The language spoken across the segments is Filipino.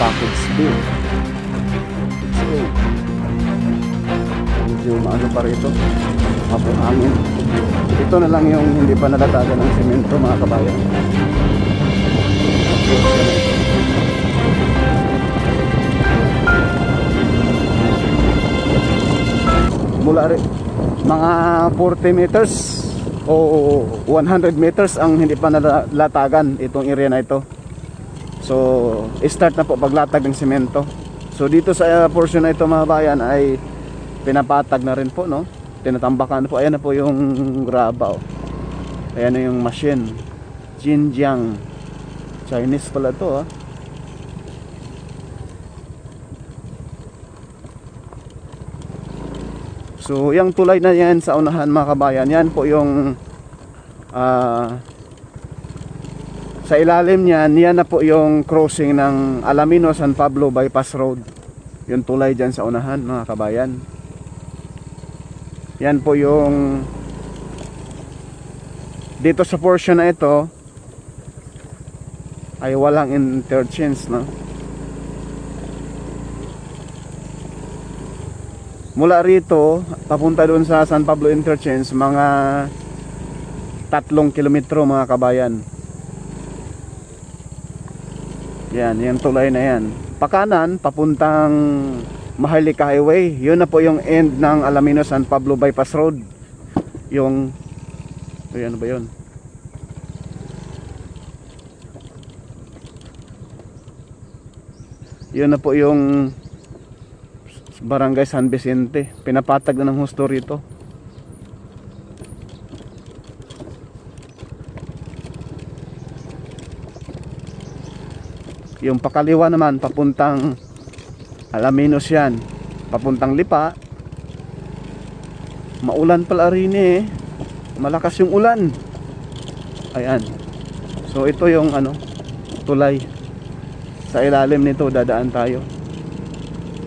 package deal. So, medyo maano pa rito, hapong hangin. Ito na lang yung hindi pa nalatagan ng semento, mga kabayan. Mula rin mga 40 meters o 100 meters ang hindi pa nalatagan itong area na ito. So start na po paglatag ng semento. So dito sa portion na ito, mga bayan, ay pinapatag na rin po, no? Tinatambakan po. Ayan na po yung graba, oh. Ayan na yung machine. Xinjiang, Chinese pala to, ah. So yung tulay na yan sa unahan, mga kabayan, yan po yung sa ilalim niyan, yan na po yung crossing ng Alamino San Pablo Bypass Road. Yung tulay dyan sa unahan, mga kabayan. Yan po yung dito sa portion na ito ay walang interchange, no? Mula rito papunta doon sa San Pablo Interchange, mga 3 kilometro, mga kabayan. Yan, yung tulay na yan. Pakanan, papuntang Maharlika Highway. Yun na po yung end ng Alamino San Pablo Bypass Road. Yung, ano ba yun? Yun na po yung Barangay San Vicente. Pinapatag na ng husto rito. Yung pakaliwa naman papuntang Alaminos yan, papuntang Lipa. Maulan pala rin eh. Malakas yung ulan. Ayan. So ito yung ano, tulay. Sa ilalim nito dadaan tayo.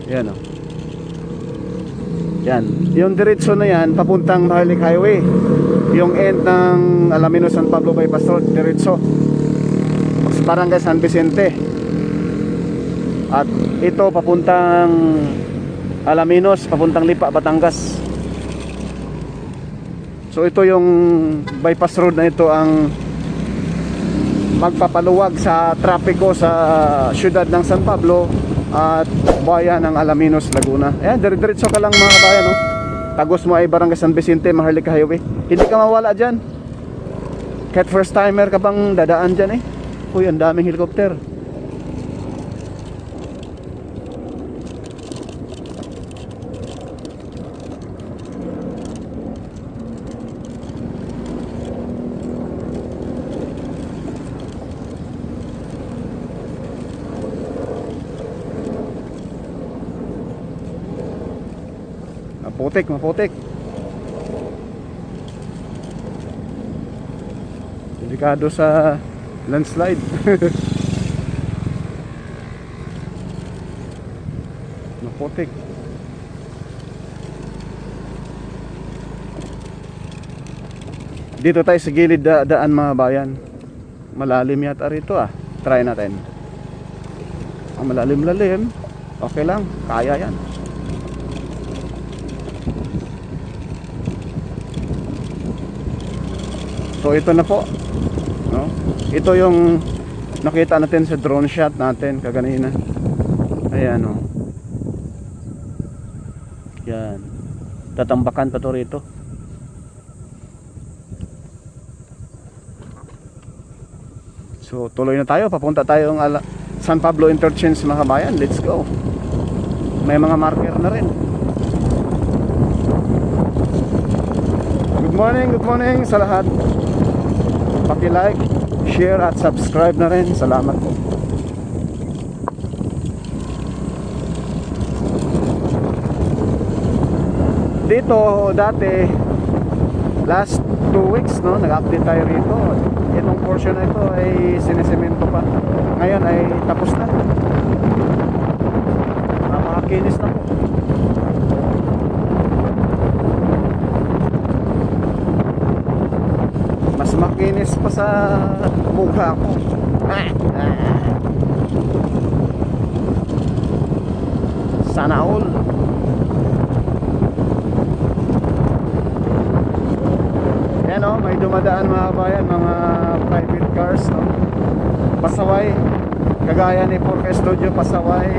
Ayan, oh. Yan. Yung diretso na yan papuntang Maharlika Highway. Yung end ng Alaminos San Pablo Bypass Road, diretso sa Barangay San Vicente. At ito papuntang Alaminos, papuntang Lipa, Batangas. So ito yung bypass road na ito ang magpapaluwag sa trapiko sa syudad ng San Pablo at bayan ng Alaminos, Laguna. Ayan, diretso ka lang, mga kabayan, no? Tagos mo ay Barangay San Vicente, Maharlika Highway. Hindi ka mawala dyan. Kahit first timer ka bang dadaan dyan eh. Uy, ang daming helicopter. Maputik. Delikado sa landslide. Maputik. Dito tayo sa gilid daan, mga bayan. Malalim yata rito, ah. Try natin. Ang malalim-lalim. Okay lang, kaya yan. So ito na po, no? Ito yung nakita natin sa drone shot natin kaganina. Ayan, no? Yan. Tatambakan pa to rito. So tuloy na tayo, papunta tayo ng San Pablo Interchange, mga kabayan. Let's go. May mga marker na rin. Good morning sa lahat. Paki-like, share at subscribe na rin. Salamat po. Dito dati last 2 weeks, no, nag-update tayo rito. Itong portion na ito ay sinisemento pa. Ngayon ay tapos na. Makakinis na po. Mas makinis pa sa mukha ko. Sana all. Yan o, may dumadaan mga kabayan, mga private cars, no? Pasaway, kagaya ni Porca Studio Pasaway.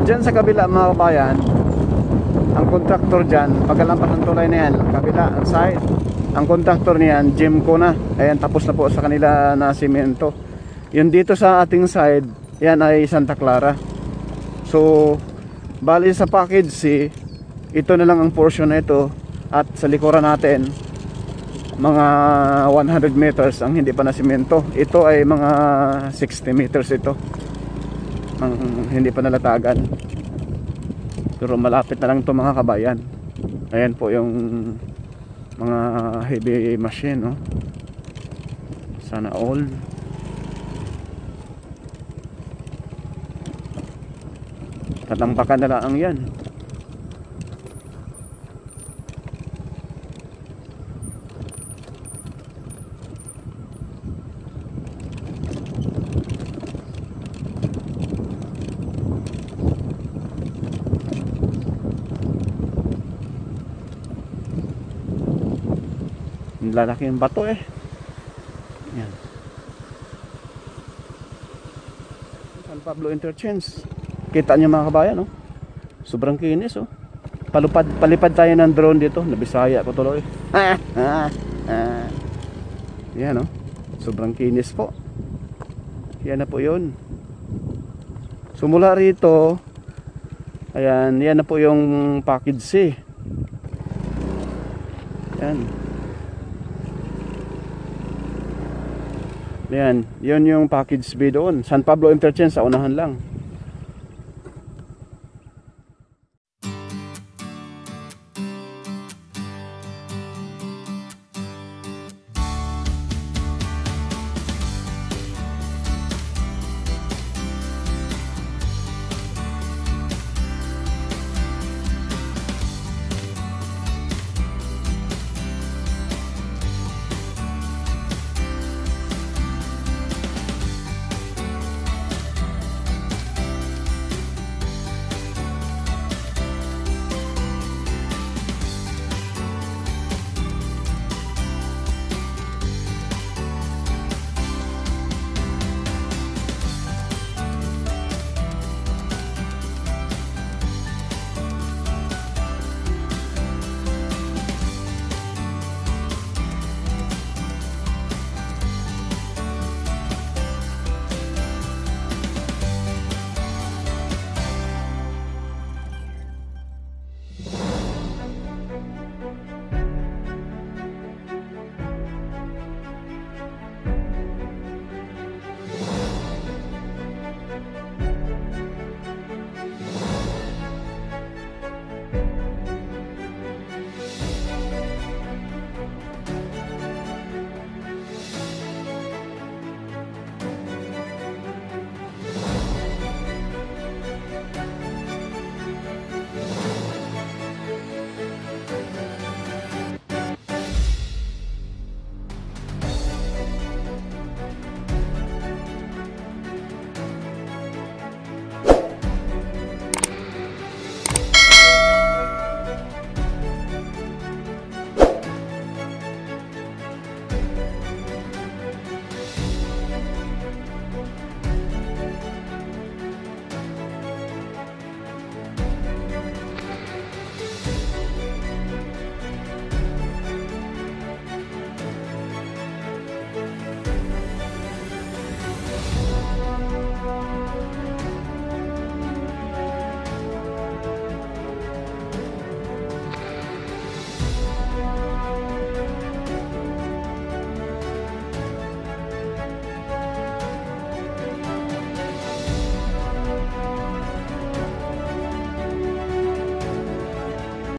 Diyan sa kabila mga kabayan, ang kontraktor dyan, pagkalampas ng tulay na yan, kabila, ang side, ang kontraktor niyan, Jimco na. Ayan, tapos na po sa kanila na simento. Yun dito sa ating side, yan ay Santa Clara. So, bali sa package C, ito na lang ang portion na ito. At sa likuran natin, mga 100 meters ang hindi pa na simento. Ito ay mga 60 meters ito. Hindi pa nalatagan, pero malapit na lang ito mga kabayan. Ayan po yung mga heavy machine, no? Sana all. Tatampakan na lang yan. Lalaki yung bato eh. Yan. San Pablo Interchange. Kita nyo mga kabayan, no? Sobrang kinis, oh. Palipad tayo ng drone dito. Nabisaya ko tuloy. Yan, no? Sobrang kinis po. Yan na po yun. Sumula rito, ayan, yan na po yung package C. Yan. Yan, yun yung package B doon. San Pablo Interchange sa unahan lang.